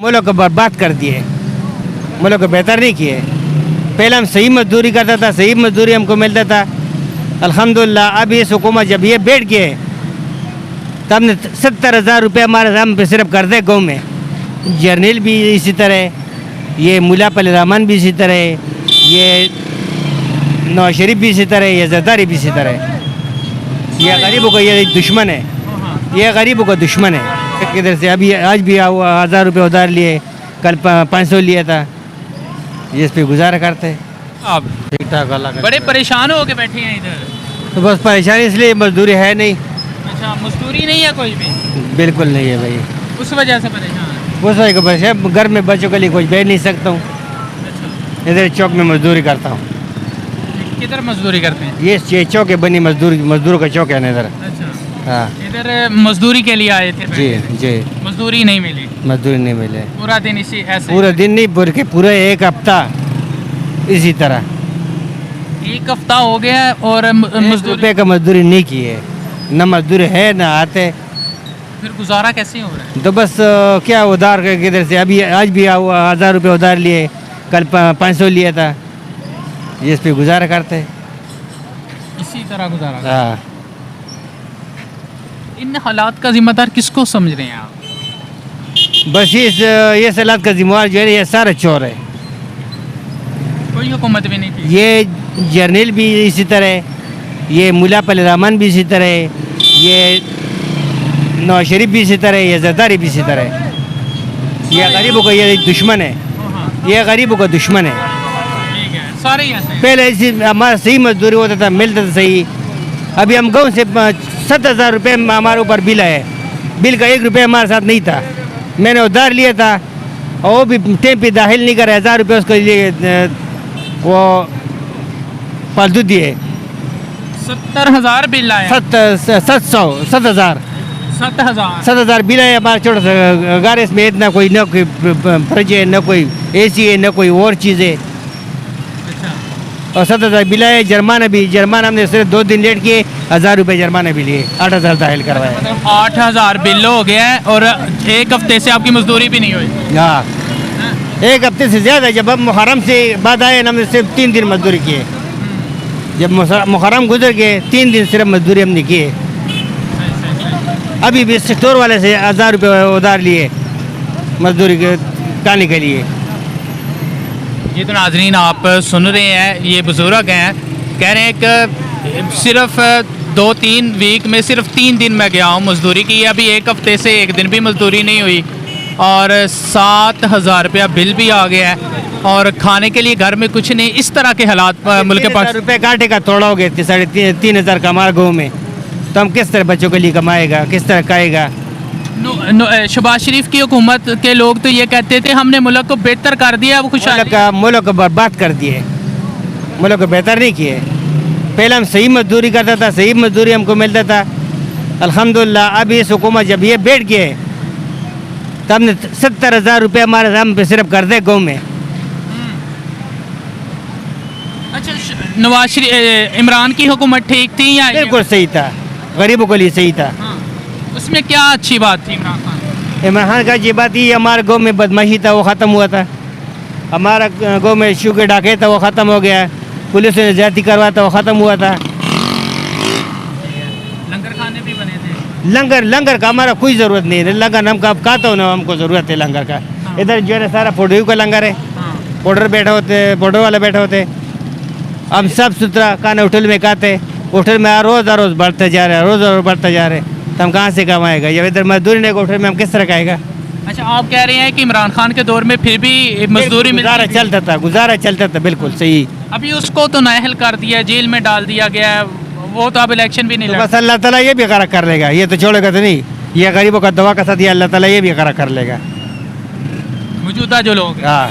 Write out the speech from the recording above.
मुल्क को बर्बाद कर दिए, मुल्क को बेहतर नहीं किए। पहले हम सही मजदूरी करता था, सही मजदूरी हमको मिलता था अल्हम्दुलिल्लाह। अब ये हुकूमत जब ये बैठ गए तब हमने 70,000 रुपये हमारे हम पे सिर्फ कर दे गाँव में। जर्नल भी इसी तरह, ये मुला पल रहमान भी इसी तरह, ये नवाज शरीफ भी इसी तरह, ये जरदारी भी इसी तरह। ये गरीबों का ये दुश्मन है, ये गरीबों का दुश्मन है। किधर से अभी आज भी 1000 रुपये उधार लिए, कल 500 लिया था, इस पे गुजारा करते। आप ठीक ठाक अल्लाह का। बड़े परेशान हो के बैठे हैं इधर। तो बस परेशानी इसलिए मजदूरी है नहीं, अच्छा, मजदूरी नहीं है कोई भी, बिल्कुल नहीं है भाई। उस वजह से परेशान है। वो सही को बस घर में बच्चों के लिए कुछ भेज नहीं सकता हूँ, अच्छा, इधर चौक में मजदूरी करता हूँ। किधर मजदूरी करते हैं? ये चौक है बनी मजदूरों का चौक है ना इधर। अच्छा, हाँ इधर मजदूरी के लिए आए थे जी पहले। जी, मजदूरी नहीं मिली, मजदूरी नहीं मिले। पूरा दिन इसी ऐसे पूरा दिन नहीं, पूरा एक हफ्ता इसी तरह। एक हफ्ता हो गया है और मजदूरी रुपये का मजदूरी नहीं की है, न मजदूरी है न आते। फिर गुजारा कैसे हो रहा है? तो बस क्या उधार के किधर से अभी आज भी 1000 रुपये उधार लिए, कल 500 लिया था, इस पे गुजारा करते। इसी तरह गुजारा। हाँ, इन हालात का जिम्मेदार किसको समझ रहे हैं आप? बस ये सलाद का जिम्मेवार जो है ये सारा चोर है। कोई हुकूमत भी नहीं की। ये जर्नल भी इसी तरह, ये मुला पल रहमान भी इसी तरह, ये नवाज शरीफ भी इसी तरह, ये जरदारी भी इसी तरह। ये गरीबों का ये दुश्मन है, ये गरीबों का दुश्मन है। ठीक है, सारे ही ऐसे हैं। पहले ऐसी हमारा सही मजदूरी होता था, मिलता था सही। अभी हम गाँव से 70,000 रुपये हमारे ऊपर बिल है, बिल का 1 रुपये हमारे साथ नहीं था। मैंने उधार लिया था और वो भी टेम पे दाखिल नहीं करे, 1000 रुपये उसके लिए वो फालतू दिए। 70,000 बिल आया। 7,000 7,000 बिल है हमारा छोटा सा गारेज में। इतना कोई न कोई फ्रिज है, न कोई AC है, न कोई और चीज़ है। अच्छा, और 7,000 बिल है। जुर्माना हमने सिर्फ 2 दिन लेट किए, 1000 रुपये जुर्माना भी लिए, 8,000 दाखिल करवाया। मतलब 8,000 बिल हो गया है और एक हफ्ते से आपकी मजदूरी भी नहीं हुई। हाँ, 1 हफ्ते से ज़्यादा। जब हम मुहर्रम से बाद आए हमने सिर्फ 3 दिन मजदूरी किए। जब मुहर्रम गुजर गए 3 दिन सिर्फ मजदूरी हमने किए। अभी भी स्टोर वाले से 1000 रुपये उधार लिए मजदूरी काने के लिए। ये तो नाजरीन आप सुन रहे हैं, ये बुजुर्ग हैं, कह रहे हैं कि सिर्फ 2-3 वीक में सिर्फ 3 दिन मैं गया हूँ मजदूरी की। अभी 1 हफ्ते से 1 दिन भी मजदूरी नहीं हुई और 7,000 रुपया बिल भी आ गया है और खाने के लिए घर में कुछ नहीं। इस तरह के हालात मुल्क के पास। 3,000 रुपये कांटे का तोड़ा हो गया, 3,500 का हमारे गाँव में। तो हम किस तरह बच्चों के लिए कमाएगा, किस तरह खाएगा? शहबाज शरीफ की हुकूमत के लोग तो ये कहते थे हमने मुल्क को बेहतर कर दिया, वो खुशहाली। मुल्क को बर्बाद कर दिए, मुल्क को बेहतर नहीं किए। पहले हम सही मजदूरी करता था, सही मजदूरी हमको मिलता था अल्हम्दुलिल्लाह। अब इस हुकूमत जब ये बैठ गए तब हमने 70,000 रुपये हमारे हम पे सिर्फ कर दे गाँव में। अच्छा, नवाज शरीफ इमरान की हुकूमत ठीक थी या? बिल्कुल सही था, गरीबों के लिए सही था। हाँ, उसमें क्या अच्छी बात थी इमरान खान? इमरान खान का ये बात ही हमारे गाँव में बदमाशी था वो ख़त्म हुआ था। हमारा गाँव में शुगर डाके था वो ख़त्म हो गया, पुलिस ने ज्यादती करवा था वो ख़त्म हुआ था। लंगर खाने भी बने थे। लंगर का हमारा कोई ज़रूरत नहीं है। लंगर हम कब खाता हूँ ना, हमको ज़रूरत है लंगर का। इधर जो है सारा पाउडर का लंगर है, पाउडर बैठे होते, पाउडर वाले बैठे होते। हम साफ सुथरा खाना होटल में खाते, होटल में रोज़ बढ़ते जा रहे हैं, रोज़ बढ़ते जा रहे हैं। तो हम कहाँ से कमाएगा? जब इधर मजदूरी नहीं होटल में हम किस तरह खाएगा? अच्छा, आप कह रहे हैं कि इमरान खान के दौर में फिर भी मजदूरी गुजारा चलता था, बिल्कुल सही। अभी उसको तो नाअहल कर दिया, जेल में डाल दिया गया है, वो तो अब इलेक्शन भी नहीं तो लड़। बस अल्लाह ताला ये भी करा कर लेगा, ये तो छोड़ेगा तो नहीं। ये गरीबों का दवा का साथ ये अल्लाह ताला ये भी करा कर लेगा। मौजूदा जो लोग हैं। हाँ,